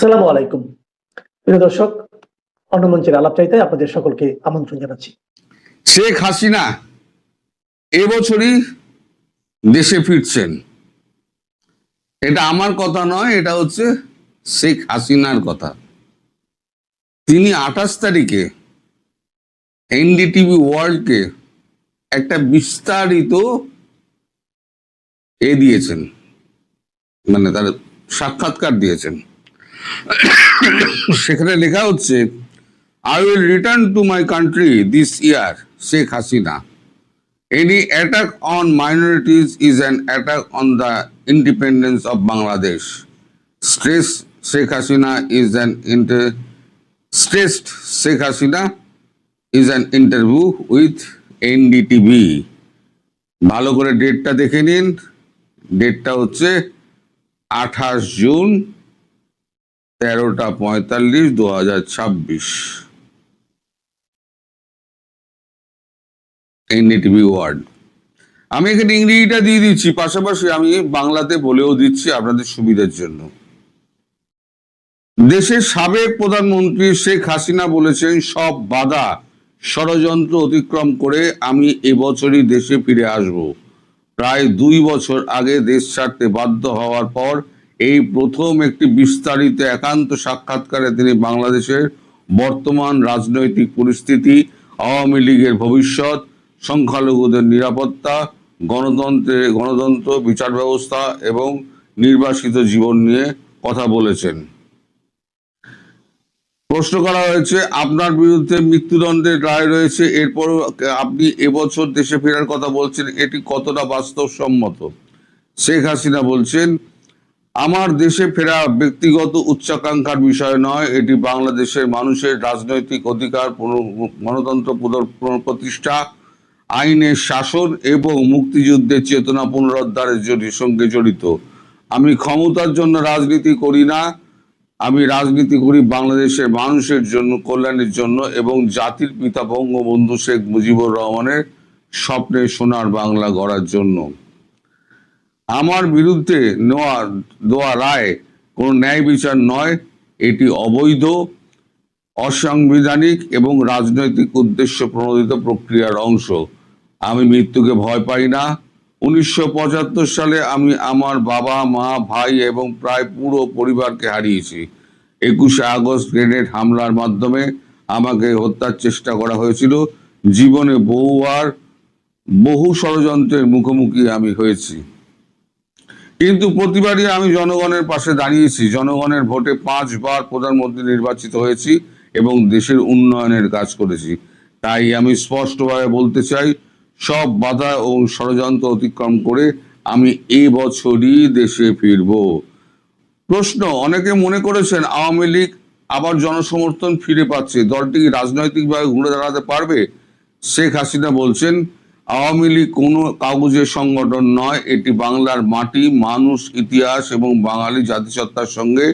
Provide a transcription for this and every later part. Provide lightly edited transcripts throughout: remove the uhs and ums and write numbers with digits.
আসসালামু আলাইকুম। প্রিয় দর্শক, অন্য মঞ্চের আলাপচারিতায় আপনাদের সকলকে আমন্ত্রণ জানাচ্ছি। শেখ হাসিনা এবছরই দেশে ফিরছেন। এটা আমার কথা নয়, এটা হচ্ছে শেখ হাসিনার কথা। তিনি 28 তারিখে এনডিটিভি ওয়ার্ল্ডকে একটা বিস্তারিত দিয়েছেন, মানে তার সাক্ষাৎকার দিয়েছেন। সেখানে লেখা হচ্ছে, I will return to my country this year, Sheikh Hasina. Any attack on minorities is an attack on the independence of Bangladesh. Stressed Sheikh Hasina is an interview with NDTV. ভালো করে ডেটটা দেখে নিন। ডেটটা হচ্ছে 28 জুন 13:45 2026। NDTV word. আমি এখানে ইংরেজিটা দিয়ে দিচ্ছি, পাশাপাশি আমি বাংলাতে বলেও দিচ্ছি আপনাদের সুবিধার জন্য। দেশের সাবেক প্রধানমন্ত্রী শেখ হাসিনা বলেছেন, সব বাধা ষড়যন্ত্র অতিক্রম করে আমি এবছরই দেশে ফিরে আসব। প্রায় 2 বছর আগে দেশ ছাড়তে বাধ্য হওয়ার পর এই প্রথম একটি বিস্তারিত একান্ত সাক্ষাৎকারে তিনি বাংলাদেশের বর্তমান রাজনৈতিক পরিস্থিতি, আওয়ামী লীগের ভবিষ্যৎ, সংখ্যালঘুদের নিরাপত্তা, গণতন্ত্র, বিচার ব্যবস্থা এবং নির্বাসিত জীবন নিয়ে কথা বলেছেন। প্রশ্ন করা হয়েছে, আপনার বিরুদ্ধে মৃত্যুদণ্ডের রায় রয়েছে, এরপর আপনি এবছর দেশে ফেরার কথা বলছেন, এটি কতটা বাস্তবসম্মত? শেখ হাসিনা বলছেন, আমার দেশে ফেরা ব্যক্তিগত উচ্চাকাঙ্ক্ষার বিষয় নয়, এটি বাংলাদেশের মানুষের রাজনৈতিক অধিকার, গণতন্ত্র পুনঃপ্রতিষ্ঠা, আইনের শাসন এবং মুক্তিযুদ্ধের চেতনা পুনরুদ্ধারের সঙ্গে জড়িত। আমি ক্ষমতার জন্য রাজনীতি করি না, আমি রাজনীতি করি বাংলাদেশের মানুষের জন্য, কল্যাণের জন্য এবং জাতির পিতা বঙ্গবন্ধু শেখ মুজিবুর রহমানের স্বপ্নের সোনার বাংলা গড়ার জন্য। আমার বিরুদ্ধে দেওয়া রায় কোনো ন্যায় বিচার নয়, এটি অবৈধ, অসাংবিধানিক এবং রাজনৈতিক উদ্দেশ্য প্রণোদিত প্রক্রিয়ার অংশ। আমি মৃত্যুকে ভয় পাই না। 1975 সালে আমি আমার বাবা, মা, ভাই এবং প্রায় পুরো পরিবারকে হারিয়েছি। 21শে আগস্ট গ্রেনেড হামলার মাধ্যমে আমাকে হত্যার চেষ্টা করা হয়েছিল। জীবনে বহু ষড়যন্ত্রের মুখোমুখি আমি হয়েছি, কিন্তু প্রতিবারই আমি জনগণের পাশে দাঁড়িয়েছি। জনগণের ভোটে 5 বার প্রধানমন্ত্রী নির্বাচিত হয়েছি এবং দেশের উন্নয়নের কাজ করেছি। তাই আমি স্পষ্টভাবে বলতে চাই, সব বাধা ও ষড়যন্ত্র অতিক্রম করে আমি এই বছরই দেশে ফিরব। প্রশ্ন, অনেকে মনে করেছেন আওয়ামী লীগ আবার জনসমর্থন ফিরে পাচ্ছে, দলটি রাজনৈতিকভাবে ঘুরে দাঁড়াতে পারবে? শেখ হাসিনা বলছেন, আওয়ামী লীগ কোনো কাগজের সংগঠন নয়, এটি বাংলার মাটি, মানুষ, ইতিহাস এবং বাঙালি জাতিসত্তার সঙ্গে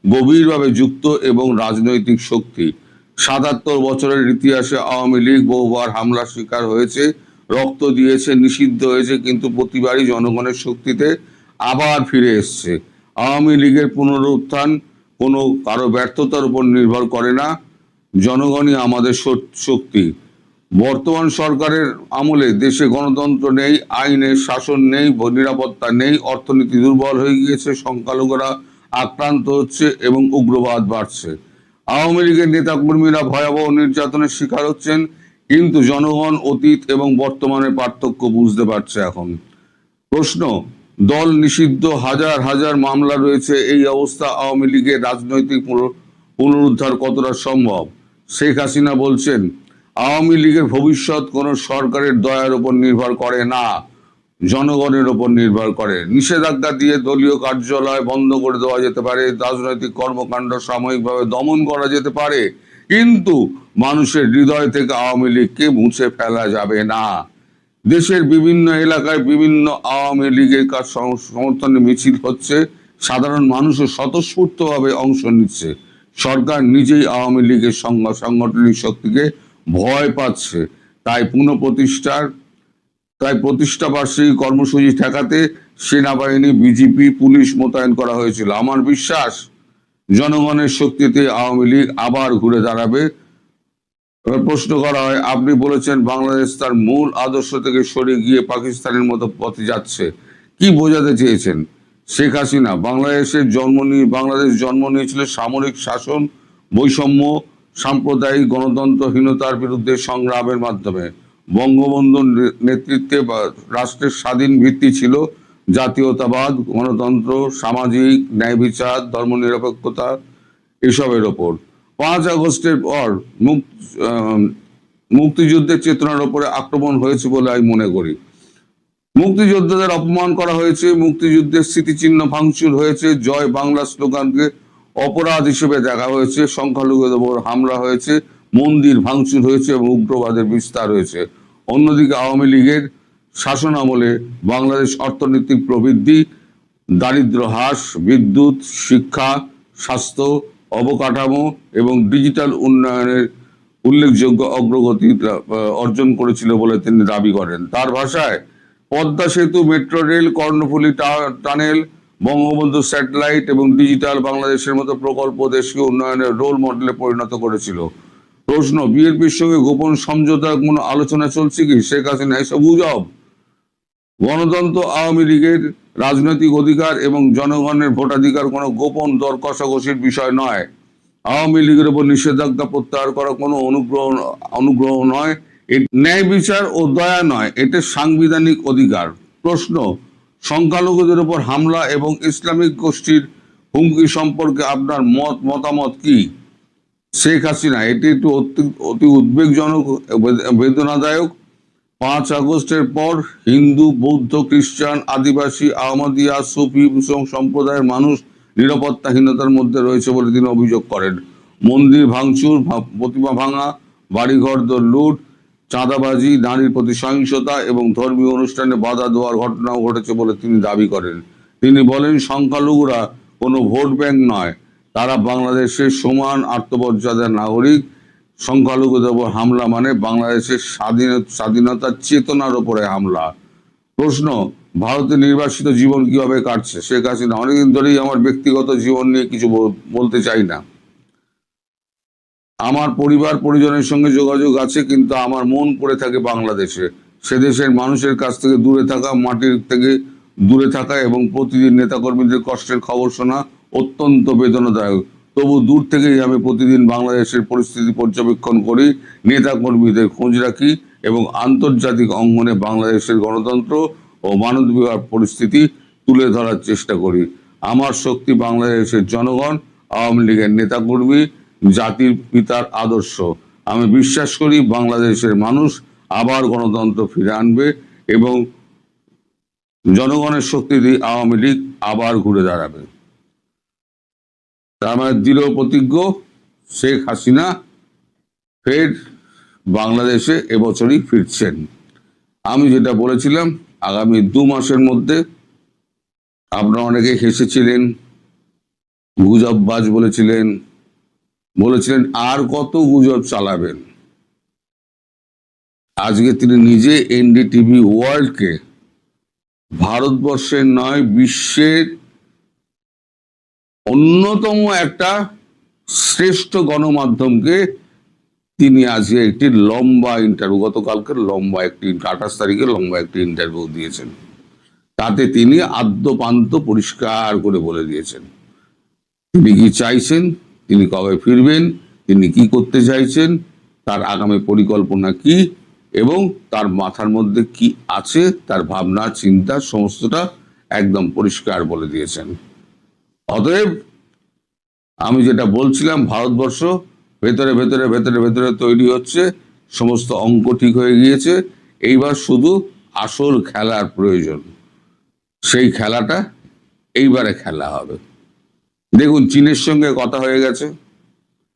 গভীরভাবে যুক্ত এবং রাজনৈতিক শক্তি। ৭৭ বছরের ইতিহাসে আওয়ামী লীগ বহুবার হামলার শিকার হয়েছে, রক্ত দিয়েছে, নিষিদ্ধ হয়েছে, কিন্তু প্রতিবারই জনগণের শক্তিতে আবার ফিরে এসছে। আওয়ামী লীগের পুনরুত্থান কোনো কারো ব্যর্থতার উপর নির্ভর করে না, জনগণই আমাদের শক্তি। বর্তমান সরকারের আমলে দেশে গণতন্ত্র নেই, আইনের শাসন নেই, নিরাপত্তা নেই, অর্থনীতি দুর্বল হয়ে গিয়েছে, সংখ্যালঘুরা আক্রান্ত হচ্ছে এবং উগ্রবাদ বাড়ছে। আওয়ামী লীগের নেতাকর্মীরা ভয়াবহ নির্যাতনের শিকার হচ্ছেন, কিন্তু জনগণ অতীত এবং বর্তমানের পার্থক্য বুঝতে পারছে এখন। প্রশ্ন, দল নিষিদ্ধ, হাজার হাজার মামলা রয়েছে, এই অবস্থা আওয়ামী লীগের রাজনৈতিক পুনরুদ্ধার কতটা সম্ভব? শেখ হাসিনা বলছেন, আওয়ামী লীগের ভবিষ্যৎ কোনো সরকারের দয়ার উপর নির্ভর করে না, জনগণের উপর নির্ভর করে। নিষেধাজ্ঞা দিয়ে দলীয় কার্যালয় বন্ধ করে দেওয়া যেতে পারে, রাজনৈতিক কর্মকাণ্ড সাময়িকভাবে দমন করা যেতে পারে, কিন্তু মানুষের হৃদয় থেকে আওয়ামী লীগকে মুছে ফেলা যাবে না। দেশের বিভিন্ন এলাকায় বিভিন্ন আওয়ামী লীগের কাজ সমর্থনে মিছিল হচ্ছে, সাধারণ মানুষও স্বতঃস্ফূর্তভাবে অংশ নিচ্ছে। সরকার নিজেই আওয়ামী লীগের সাংগঠনিক শক্তিকে ভয় পাচ্ছে। তাই প্রতিষ্ঠাবার্ষিকী কর্মসূচি ঠেকাতে সেনাবাহিনী, বিজিপি, পুলিশ মোতায়েন করা হয়েছিল। আমার বিশ্বাস জনগণের শক্তিতে আওয়ামী লীগ আবার ঘুরে দাঁড়াবে। এবার প্রশ্ন করা হয়, আপনি বলেছেন বাংলাদেশ তার মূল আদর্শ থেকে সরে গিয়ে পাকিস্তানের মতো পথে যাচ্ছে, কি বোঝাতে চেয়েছেন? শেখ হাসিনা বাংলাদেশ জন্ম নিয়েছিল সামরিক শাসন, বৈষম্য, সাম্প্রদায়িক গণতন্ত্রহীনতার বিরুদ্ধে সংগ্রামের মাধ্যমে। বঙ্গবন্ধুর নেতৃত্বে রাষ্ট্রের স্বাধীন ভিত্তি ছিল জাতীয়তাবাদ, গণতন্ত্র, সামাজিক ন্যায় বিচার, ধর্মনিরপেক্ষতা, এসবের ওপর। 5 আগস্টের পর মুক্তিযুদ্ধের চেতনার উপরে আক্রমণ হয়েছে বলে আমি মনে করি। মুক্তিযোদ্ধাদের অপমান করা হয়েছে, মুক্তিযুদ্ধের স্মৃতিচিহ্ন ভাঙচুর হয়েছে, জয় বাংলা স্লোগানকে অপরাধ হিসেবে দেখা হয়েছে, সংখ্যালঘুদের উপর হামলা হয়েছে, মন্দির ভাঙচুর হয়েছে এবং উগ্রবাদের বিস্তার হয়েছে। অন্যদিকে আওয়ামী লীগের শাসনামলে বাংলাদেশ অর্থনৈতিক প্রবৃদ্ধি, দারিদ্র্য হ্রাস, বিদ্যুৎ, শিক্ষা, স্বাস্থ্য, অবকাঠামো এবং ডিজিটাল উন্নয়নের উল্লেখযোগ্য অগ্রগতি অর্জন করেছিল বলে তিনি দাবি করেন। তার ভাষায়, পদ্মা সেতু, metro rail, Karnaphuli tunnel, Bangabandhu satellite এবং ডিজিটাল বাংলাদেশের মতো প্রকল্প দেশকে উন্নয়নের রোল মডেলে পরিণত করেছিল। প্রশ্ন, বিএনপির সঙ্গে গোপন সমঝোতার কোনো আলোচনা চলছে কি? শেখ হাসিনা, এসব গুজব। গণতন্ত্র, আওয়ামী লীগের রাজনৈতিক অধিকার এবং জনগণের ভোটাধিকার কোনো গোপন দর কষাকষির বিষয় নয়। আওয়ামী লীগের উপর নিষেধাজ্ঞা প্রত্যাহার করা কোনো অনুগ্রহ নয়, ন্যায় বিচার ও দয়া নয়, এটা সাংবিধানিক অধিকার। প্রশ্ন, সংখ্যালঘুদের উপর হামলা এবং ইসলামিক গোষ্ঠীর হুমকি সম্পর্কে আপনার মতামত কি? শেখ হাসিনা, এটি একটু অতি উদ্বেগজনক, বেদনাদায়ক। 5 আগস্টের পর হিন্দু, বৌদ্ধ, খ্রিস্টান, আদিবাসী, আহমদিয়া, সুফি সম্প্রদায়ের মানুষ নিরাপত্তাহীনতার মধ্যে রয়েছে বলে তিনি অভিযোগ করেন। মন্দির ভাঙচুর, প্রতিমা ভাঙা, বাড়িঘর লুট, চাঁদাবাজি, নারীর প্রতি সহিংসতা এবং ধর্মীয় অনুষ্ঠানে বাধা দেওয়ার ঘটনাও ঘটেছে বলে তিনি দাবি করেন। তিনি বলেন, সংখ্যালঘুরা কোনো ভোট ব্যাংক নয়, তারা বাংলাদেশের সমান আত্মমর্যাদার নাগরিক। সংখ্যালঘুদের উপর হামলা মানে বাংলাদেশের স্বাধীনতার চেতনার উপরে হামলা। প্রশ্ন, ভারতে নির্বাসিত জীবন কিভাবে কাটছে শেখ হাসিনা? অনেকদিন ধরেই আমার ব্যক্তিগত জীবন নিয়ে কিছু বলতে চাই না। আমার পরিবার পরিজনের সঙ্গে যোগাযোগ আছে, কিন্তু আমার মন পড়ে থাকে বাংলাদেশে। সে দেশের মানুষের কাছ থেকে দূরে থাকা, মাটির থেকে দূরে থাকা এবং প্রতিদিন নেতাকর্মীদের কষ্টের খবর শোনা অত্যন্ত বেদনাদায়ক। তবু দূর থেকেই আমি প্রতিদিন বাংলাদেশের পরিস্থিতি পর্যবেক্ষণ করি, নেতাকর্মীদের খোঁজ রাখি এবং আন্তর্জাতিক অঙ্গনে বাংলাদেশের গণতন্ত্র ও মানবাধিকার পরিস্থিতি তুলে ধরার চেষ্টা করি। আমার শক্তি বাংলাদেশের জনগণ, আওয়ামী লীগের নেতাকর্মী, জাতির পিতার আদর্শ। আমি বিশ্বাস করি বাংলাদেশের মানুষ আবার গণতন্ত্র ফিরে আনবে এবং জনগণের শক্তি দিয়ে আওয়ামী লীগ আবার ঘুরে দাঁড়াবে। তার মানে দৃঢ় প্রতিজ্ঞ শেখ হাসিনা ফের বাংলাদেশে এবছরই ফিরছেন। আমি যেটা বলেছিলাম, আগামী 2 মাসের মধ্যে, আপনারা অনেকে হেসেছিলেন, গুজববাজ বলেছিলেন আর কত গুজব চালাবেন। আজকে তিনি নিজে এনডিটিভি ওয়ার্ল্ডকে ভারতবর্ষের নয়, বিশ্বের অন্যতম একটা শ্রেষ্ঠ গণমাধ্যমকে তিনি আজকে একটি লম্বা ইন্টারভিউ, গতকালকের লম্বা একটি 28 তারিখে লম্বা একটি ইন্টারভিউ দিয়েছেন। তাতে তিনি আদ্যপান্ত পরিষ্কার করে বলে দিয়েছেন তিনি কি চাইছেন, তিনি কবে ফিরবেন, তিনি কি করতে চাইছেন, তার আগামী পরিকল্পনা কি এবং তার মাথার মধ্যে কি আছে, তার ভাবনা চিন্তা সমস্তটা একদম পরিষ্কার বলে দিয়েছেন। অতএব আমি যেটা বলছিলাম, ভারতবর্ষ ভেতরে ভেতরে ভেতরে ভেতরে তৈরি হচ্ছে, সমস্ত অঙ্ক ঠিক হয়ে গিয়েছে, এইবার শুধু আসল খেলার প্রয়োজন। সেই খেলাটা এইবারে খেলা হবে। দেখুন, চীনের সঙ্গে কথা হয়ে গেছে,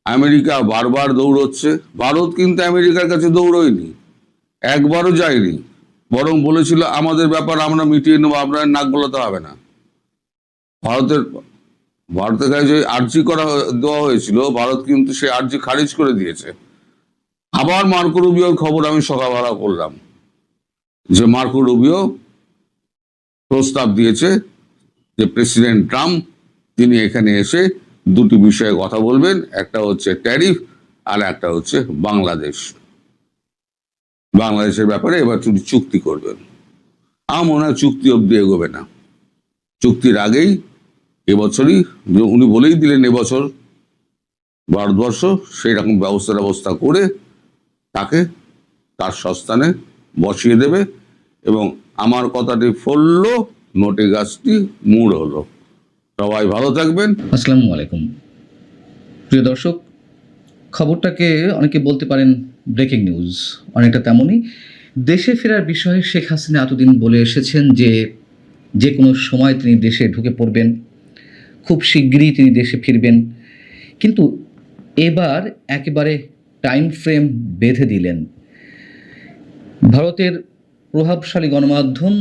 আমেরিকা বারবার দৌড়চ্ছে, ভারত কিন্তু আমেরিকার কাছে দৌড়য়নি, একবারও যায়নি, বরং বলেছিল আমাদের ব্যাপার আমরা মিটিয়ে নেবো, আপনার নাক গলাতে হবে না। ভারতের কাছে যে আর্জি দেওয়া হয়েছিল, ভারত কিন্তু সেই আর্জি খারিজ করে দিয়েছে। আবার মার্কো রুবিওর খবর আমি সকালবেলা করলাম যে মার্কো রুবিও প্রস্তাব দিয়েছে যে প্রেসিডেন্ট ট্রাম্প তিনি এখানে এসে দুটি বিষয়ে কথা বলবেন, একটা হচ্ছে ট্যারিফ আর একটা হচ্ছে বাংলাদেশের ব্যাপারে এবার তিনি চুক্তি করবেন। আমার মনে হয় চুক্তি অব্দি এগোবে না। চুক্তির আগেই এবছরই উনি বলেই দিলেন এবছর ভারতবর্ষ সেই রকম ব্যবস্থা করে তাকে তার সস্থানে বসিয়ে দেবে এবং আমার কথাটি ফলল, নোটে গাছটি মুড় হলো। সবাই ভালো থাকবেন। আসসালামু আলাইকুম। প্রিয় দর্শক, খবরটাকে অনেকে বলতে পারেন ব্রেকিং নিউজ, অনেকটা তেমনই। দেশে ফেরার বিষয়ে শেখ হাসিনা এতদিন বলে এসেছেন যে কোনো সময় তিনি দেশে ঢুকে পড়বেন, খুব শিগগিরই তিনি দেশে ফিরবেন। কিন্তু এবার একেবারে টাইম ফ্রেম বেঁধে দিলেন। ভারতের প্রভাবশালী গণমাধ্যম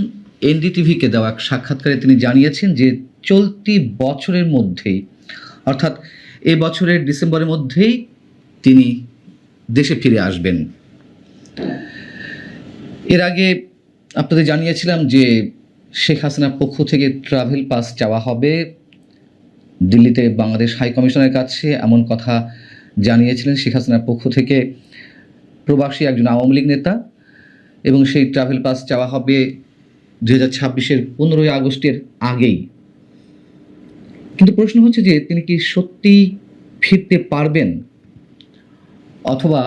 এনডিটিভিকে দেওয়া এক সাক্ষাৎকারে তিনি জানিয়েছেন যে চলতি বছরের মধ্যেই, অর্থাৎ এ বছরের ডিসেম্বরের মধ্যেই তিনি দেশে ফিরে আসবেন। এর আগে আপনাদের জানিয়েছিলাম যে শেখ হাসিনার পক্ষ থেকে ট্রাভেল পাস চাওয়া হবে দিল্লিতে বাংলাদেশ হাই কমিশনের কাছে, এমন কথা জানিয়েছিলেন শেখ হাসিনার পক্ষ থেকে প্রবাসী একজন আওয়ামী লীগ নেতা, এবং সেই ট্রাভেল পাস চাওয়া হবে 2026-এর 15ই আগস্টের আগেই। কিন্তু প্রশ্ন হচ্ছে যে তিনি কি সত্যি ফিরতে পারবেন, অথবা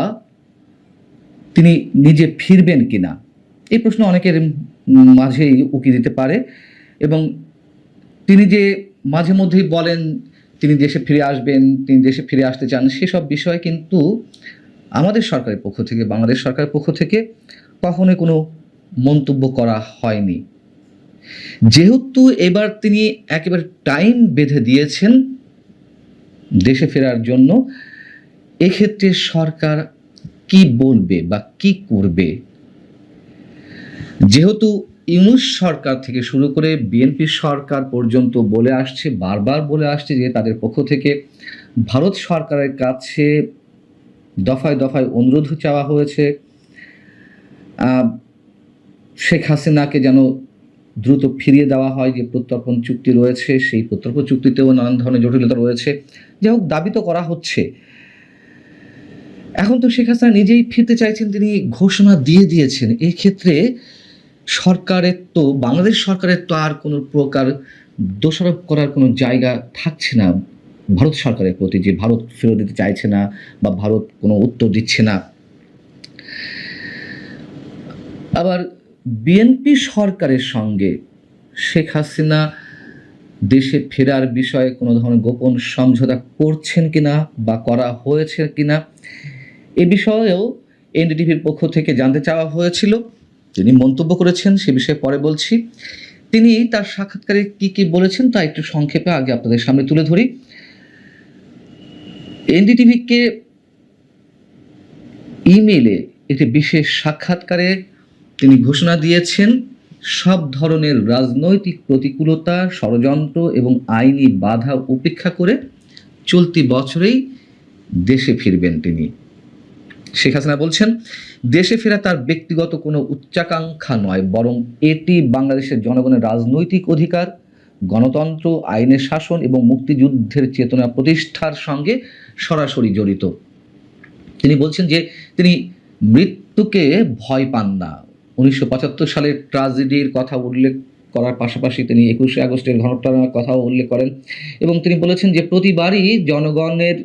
তিনি নিজে ফিরবেন কিনা, এই প্রশ্ন অনেকের মাঝেই উকি দিতে পারে। এবং তিনি যে মাঝে মধ্যেই বলেন তিনি দেশে ফিরে আসবেন, তিনি দেশে ফিরে আসতে চান, সেসব বিষয়ে কিন্তু আমাদের সরকারের পক্ষ থেকে, বাংলাদেশ সরকারের পক্ষ থেকে কখনোই কোনো মন্তব্য করা হয়নি। যেহেতু এবার তিনি একেবারে টাইম বেঁধে দিয়েছেন দেশে ফেরার জন্য, এক্ষেত্রে সরকার কি বলবে বা কি করবে? যেহেতু ইউনূস সরকার থেকে শুরু করে বিএনপি সরকার পর্যন্ত বারবার বলে আসছে যে তাদের পক্ষ থেকে ভারত সরকারের কাছে দফায় দফায় অনুরোধ চাওয়া হয়েছে শেখ হাসিনাকে যেন দ্রুত ফিরিয়ে দেওয়া হয়। যে প্রত্যর্পণ চুক্তি রয়েছে, সেই প্রত্যর্পণ চুক্তিতেও নানান ধরনের জটিলতা রয়েছে। যাই হোক, দাবি তো করা হচ্ছে। এখন তো শেখ হাসিনা নিজেই ফিরতে চাইছেন, তিনি ঘোষণা দিয়ে দিয়েছেন। এই ক্ষেত্রে সরকারের তো, বাংলাদেশ সরকারের তো আর কোনো প্রকার দোষারোপ করার কোনো জায়গা থাকছে না ভারত সরকারের প্রতি, যে ভারত ফেরত দিতে চাইছে না বা ভারত কোনো উত্তর দিচ্ছে না। আবার বিএনপি সরকারের সঙ্গে শেখ হাসিনা দেশে ফেরার বিষয়ে কোনো ধরনের গোপন সমঝোতা করছেন কিনা বা করা হয়েছে কিনা, এ বিষয়েও এনডিটিভির পক্ষ থেকে জানতে চাওয়া হয়েছিল। তিনি মন্তব্য করেছেন, সে বিষয়ে পরে বলছি। তিনি তার সাক্ষাৎকারে কি কি বলেছেন তা একটু সংক্ষেপে আগে আপনাদের সামনে তুলে ধরি। এনডিটিভিকে ইমেইলে একটি বিশেষ সাক্ষাৎকারে তিনি ঘোষণা দিয়েছেন সব ধরনের রাজনৈতিক প্রতিকূলতা, ষড়যন্ত্র এবং আইনি বাধা উপেক্ষা করে চলতি বছরেই দেশে ফিরবেন তিনি। শেখ হাসিনা বলছেন, দেশে ফেরা তার ব্যক্তিগত কোনো উচ্চাকাঙ্ক্ষা নয়, বরং এটি বাংলাদেশের জনগণের রাজনৈতিক অধিকার, গণতন্ত্র, আইনের শাসন এবং মুক্তিযুদ্ধের চেতনা প্রতিষ্ঠার সঙ্গে সরাসরি জড়িত। তিনি বলছেন যে তিনি মৃত্যুকে ভয় পান না। 1975 সালের ট্র্যাজেডির কথা উল্লেখ করার পাশাপাশি তিনি 21শে আগস্টের ঘটনার কথাও উল্লেখ করেন, এবং তিনি বলেছেন যে প্রতিবারই জনগণের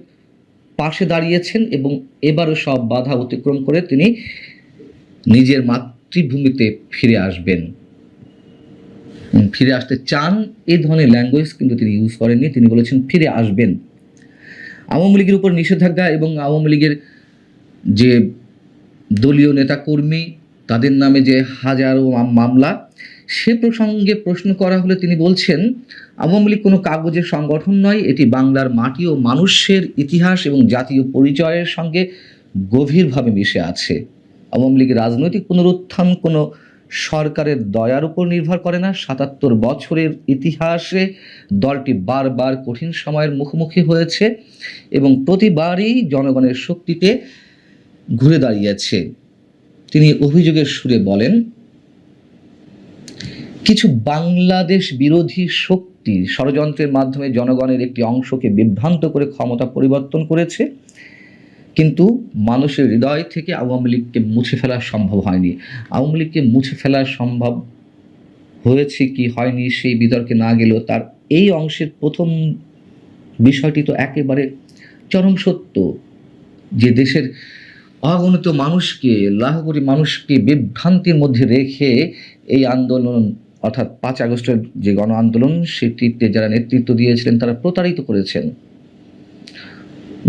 পাশে দাঁড়িয়েছেন এবং এবারও সব বাধা অতিক্রম করে তিনি নিজের মাতৃভূমিতে ফিরে আসবেন, ফিরে আসতে চান। এই ধরনের ল্যাঙ্গুয়েজ কিন্তু তিনি ইউজ করেননি, তিনি বলেছেন ফিরে আসবেন। আওয়ামী লীগের উপর নিষেধাজ্ঞা এবং আওয়ামী লীগের যে দলীয় নেতাকর্মী, তাদের নামে যে হাজারো মামলা, সে প্রসঙ্গে প্রশ্ন করা হলে তিনি বলছেন, আওয়ামী লীগ কোনো কাগজের সংগঠন নয়, এটি বাংলার মাটি ও মানুষের ইতিহাস এবং জাতীয় পরিচয়ের সঙ্গে গভীরভাবে মিশে আছে। আওয়ামী লীগের রাজনৈতিক পুনরুত্থান কোনো সরকারের দয়ার উপর নির্ভর করে না। ৭৭ বছরের ইতিহাসে দলটি বারবার কঠিন সময়ের মুখোমুখি হয়েছে এবং প্রতিবারই জনগণের শক্তিতে ঘুরে দাঁড়িয়েছে। তিনি অভিযোগের সুরে বলেন, কিছু বাংলাদেশ বিরোধী শক্তি একটি ষড়যন্ত্রের মাধ্যমে জনগণের একটি অংশকে বিভ্রান্ত করে ক্ষমতা পরিবর্তন করেছে, কিন্তু মানুষের হৃদয় থেকে আওয়ামী লীগকে মুছে ফেলা সম্ভব হয়নি। আওয়ামী লীগকে মুছে ফেলা সম্ভব হয়েছে কি হয়নি সেই বিতর্কে না গেলেও তার এই অংশের প্রথম বিষয়টি তো একেবারে চরম সত্য, যে দেশের অগণিত মানুষকে, লাখ কোটি মানুষকে বিভ্রান্তির মধ্যে রেখে এই আন্দোলন অর্থাৎ 5 আগস্টের যে গণ আন্দোলন সেটিতে যারা নেতৃত্ব দিয়েছিলেন তারা প্রতারিত করেছেন।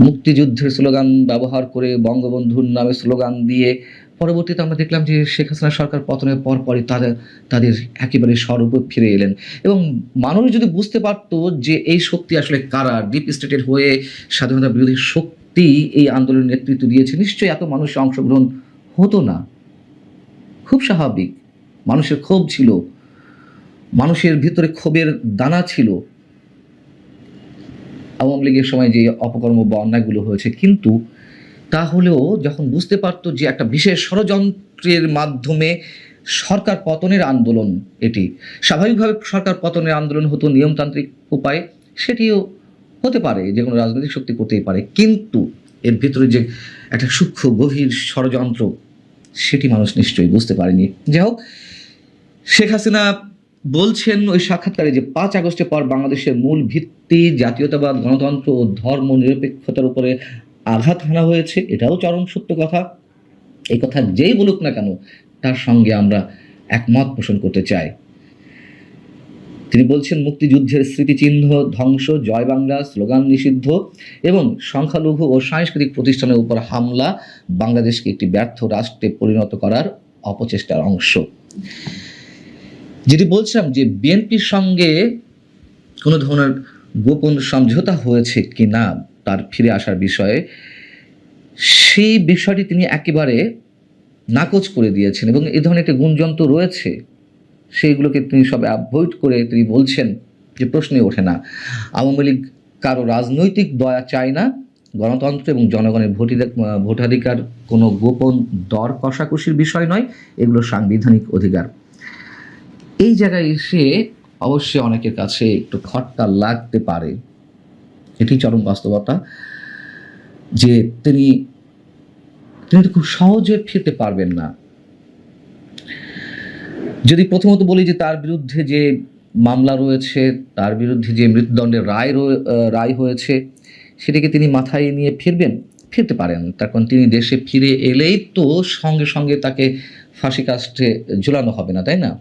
মুক্তিযুদ্ধের স্লোগান ব্যবহার করে, বঙ্গবন্ধুর নামে স্লোগান দিয়ে পরবর্তীতে আমরা দেখলাম যে শেখ হাসিনা সরকার পতনের পরপরই তাদের একেবারে স্বরূপে ফিরে এলেন। এবং মানুষ যদি বুঝতে পারতো যে এই শক্তি আসলে কারা, ডিপ স্টেটের হয়ে স্বাধীনতা বিরোধী শক্তি এই আন্দোলনের নেতৃত্ব দিয়েছে, নিশ্চয়ই এত মানুষের অংশগ্রহণ হতো না। খুব স্বাভাবিক, মানুষের ক্ষোভ ছিল, মানুষের ভিতরে ক্ষোভের দানা ছিল আওয়ামী লীগের সময় যে অপকর্ম বা অন্যায়গুলো হয়েছে। কিন্তু তাহলেও যখন বুঝতে পারতো যে একটা বিশেষ ষড়যন্ত্রের মাধ্যমে সরকার পতনের আন্দোলন, এটি স্বাভাবিকভাবে সরকার পতনের আন্দোলন হতো নিয়মতান্ত্রিক উপায়ে, সেটিও হতে পারে, যে কোনো রাজনৈতিক শক্তি করতেই পারে, কিন্তু এর ভিতরে যে একটা সূক্ষ্ম গভীর ষড়যন্ত্র সেটি মানুষ নিশ্চয়ই বুঝতে পারেনি। যাই হোক, শেখ হাসিনা বলছেন ওই সাক্ষাৎকারে যে 5 আগস্টের পর বাংলাদেশের মূল ভিত্তি জাতীয়তাবাদ, গণতন্ত্র ও ধর্ম নিরপেক্ষতার উপরে আঘাত হানা হয়েছে। এটাও চরম সত্য কথা। এই কথা যেই বলুক না কেন তার সঙ্গে আমরা একমত পোষণ করতে চাই। তিনি বলছেন মুক্তিযুদ্ধের স্মৃতিচিহ্ন ধ্বংস, জয় বাংলা স্লোগান নিষিদ্ধ এবং সংখ্যালঘু ও সাংস্কৃতিক প্রতিষ্ঠানের উপর হামলা বাংলাদেশকে একটি ব্যর্থ রাষ্ট্রে পরিণত করার অপচেষ্টার অংশ। যেটি বলছিলাম যে বিএনপির সঙ্গে কোনো ধরনের গোপন সমঝোতা হয়েছে কি না তার ফিরে আসার বিষয়ে, সেই বিষয়টি তিনি একেবারে নাকচ করে দিয়েছেন এবং এই ধরনের একটি গুঞ্জন তো রয়েছে, সেইগুলোকে তিনি সব অ্যাভয়েড করে তিনি বলছেন যে প্রশ্নই ওঠে না। আওয়ামী লীগ কারো রাজনৈতিক দয়া চায় না, গণতন্ত্র এবং জনগণের ভোটাধিকার কোনো গোপন দর কষাকষির বিষয় নয়, এগুলো সাংবিধানিক অধিকার। এই জায়গায় এসে অবশ্যই অনেকের কাছে একটু খটকা লাগতে পারে, এটি চরম বাস্তবতা, যে তিনি খুব সহজে ফিরতে পারবেন না। যদি প্রথমত বলি যে তার বিরুদ্ধে যে মামলা রয়েছে, তার বিরুদ্ধে যে মৃত্যুদণ্ডের রায় হয়েছে, সেটাকে তিনি মাথায় নিয়ে ফিরতে পারেন। তার কারণ তিনি দেশে ফিরে এলেই তো সঙ্গে সঙ্গে তাকে ফাঁসি কাস্টে ঝুলানো হবে না, তাই না?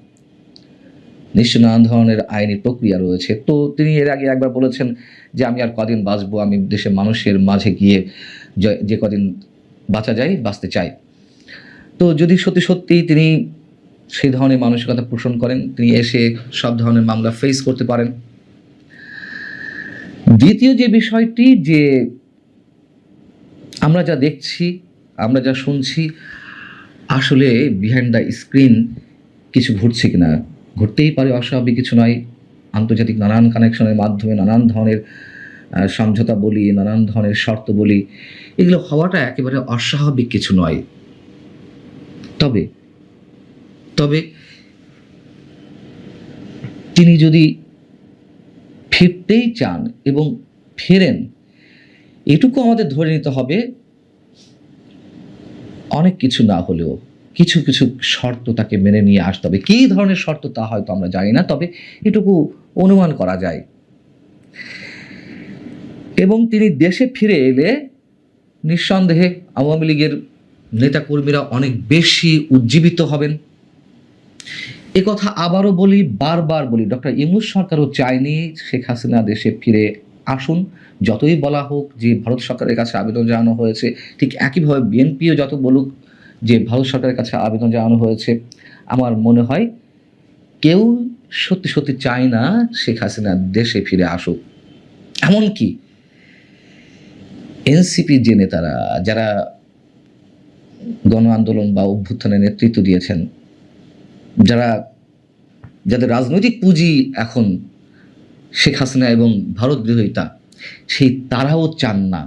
নিশ্চয় নানান ধরনের আইনি প্রক্রিয়া রয়েছে। তো তিনি এর আগে একবার বলেছেন যে আমি আর কদিন বাঁচবো, আমি দেশের মানুষের মাঝে গিয়ে যে কদিন বাঁচা যায় বাঁচতে চাই। তো যদি সত্যি সত্যি তিনি সেই ধরনের মানসিকতা পোষণ করেন, তিনি এসে সব ধরনের মামলা ফেস করতে পারেন। দ্বিতীয় যে বিষয়টি, যে আমরা যা দেখছি, আমরা যা শুনছি, আসলে বিহাইন্ড দ্য স্ক্রিন কিছু ঘটছে কিনা, ঘটতেই পারে, অস্বাভাবিক কিছু নয়। আন্তর্জাতিক নানান কানেকশনের মাধ্যমে নানান ধরনের সমঝোতা বলি, নানান ধরনের শর্ত বলি, এগুলো হওয়াটা একেবারে অস্বাভাবিক কিছু নয়। তবে তিনি যদি ফিরতেই চান এবং ফেরেন, এটুকু আমাদের ধরে নিতে হবে, অনেক কিছু না হলেও কিছু কিছু শর্ত তাকে মেনে নিয়ে আসতে হবে। কী ধরনের শর্ত তা হয়তো আমরা জানি না, তবে এটুকু অনুমান করা যায়। এবং তিনি দেশে ফিরে এলে নিঃসন্দেহে আওয়ামী লীগের নেতাকর্মীরা অনেক বেশি উজ্জীবিত হবেন। এ কথা আবারও বলি, বারবার বলি, ডক্টর ইউনূস সরকারও চায়নি শেখ হাসিনা দেশে ফিরে আসুন। যতই বলা হোক যে ভারত সরকারের কাছে আবেদন জানানো হয়েছে, ঠিক একইভাবে বিএনপিও যত বলুক যে ভারত সরকারের কাছে আবেদন জানানো হয়েছে, আমার মনে হয় কেউ সত্যি সত্যি চায় না শেখ হাসিনা দেশে ফিরে আসুক। এমনকি এনসিপির যে নেতারা, যারা গণ আন্দোলন বা অভ্যুত্থানের নেতৃত্ব দিয়েছেন, যাদের রাজনৈতিক পুঁজি এখন শেখ হাসিনা এবং ভারত বিরোধিতা, সেই তারাও চান না।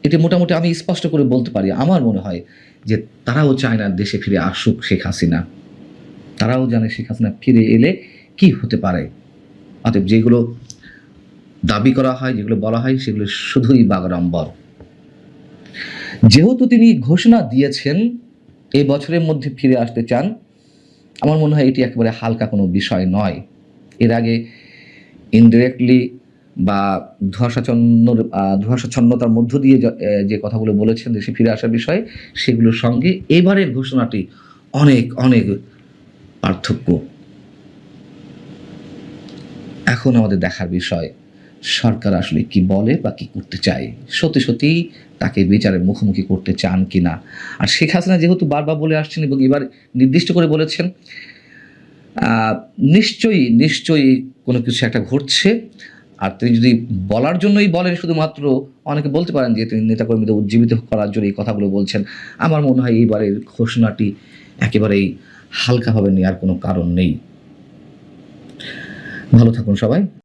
এটা মোটামুটি আমি স্পষ্ট করে বলতে পারি, আমার মনে হয় যে তারাও চায় না দেশে ফিরে আসুক শেখ হাসিনা। তারাও জানে শেখ হাসিনা ফিরে এলে কি হতে পারে। অতএব যেগুলো দাবি করা হয়, যেগুলো বলা হয়, সেগুলো শুধুই বাগাড়ম্বর। যেহেতু তিনি ঘোষণা দিয়েছেন এই বছরের মধ্যে ফিরে আসতে চান, আমার মনে হয় এটি একেবারে হালকা কোনো বিষয় নয়। এর আগে ইনডিরেক্টলি বা ধোঁয়াশাচ্ছন্নতার মধ্য দিয়ে যে কথাগুলো বলেছেন দেশে ফিরে আসার বিষয়ে, সেগুলোর সঙ্গে এবারের ঘোষণাটি অনেক অনেক পার্থক্য। এখন আমাদের দেখার বিষয় সরকার আসলে কি বলে বা কি করতে চায়, সত্যি সত্যি তাকে বিচারের মুখোমুখি করতে চান কিনা। আর শেখ হাসিনা যেহেতু বারবার বলে আসছেন এবং এবার নির্দিষ্ট করে বলেছেন, নিশ্চয়ই নিশ্চয়ই কোনো কিছু একটা ঘটছে। আর তিনি যদি বলার জন্যই বলেন শুধুমাত্র, অনেকে বলতে পারেন যে তিনি নেতাকর্মীদের উজ্জীবিত করার জন্য এই কথাগুলো বলছেন। আমার মনে হয় এইবারের ঘোষণাটি একেবারেই হালকাভাবে নেওয়ার কোনো কারণ নেই। ভালো থাকুন সবাই।